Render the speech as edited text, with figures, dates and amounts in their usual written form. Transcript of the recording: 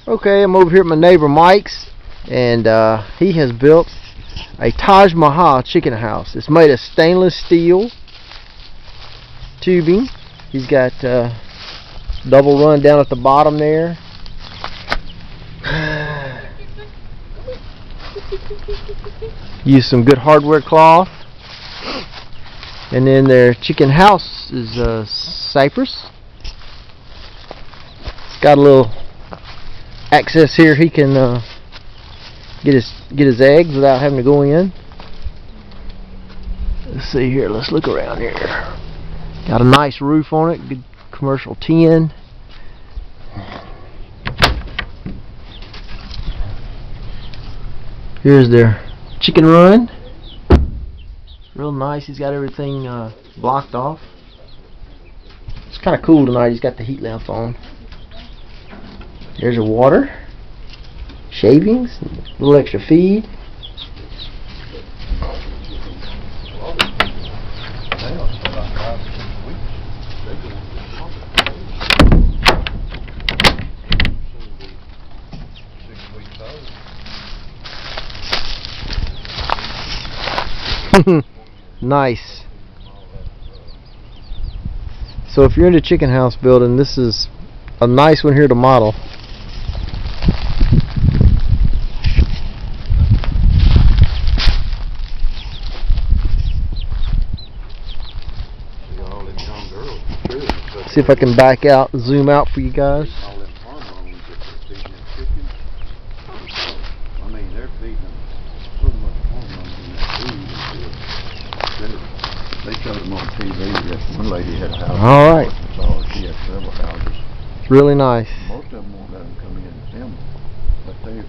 Okay, I'm over here at my neighbor Mike's, and he has built a Taj Mahal chicken house. It's made of stainless steel tubing. He's got double run down at the bottom there. Use some good hardware cloth. And then their chicken house is cypress. It's got a little access here. He can get his eggs without having to go in. Let's see here. Let's look around here. Got a nice roof on it. Good commercial tin. Here's their chicken run. Real nice. He's got everything blocked off. It's kind of cool tonight. He's got the heat lamp on. There's your water, shavings, a little extra feed. Nice. So if you're into chicken house building, this is a nice one here to model. See if I can back out and zoom out for you guys. They showed them on TV. One lady had a house. All right. She had several houses. Really nice. Most of them won't let them come in and film them, but they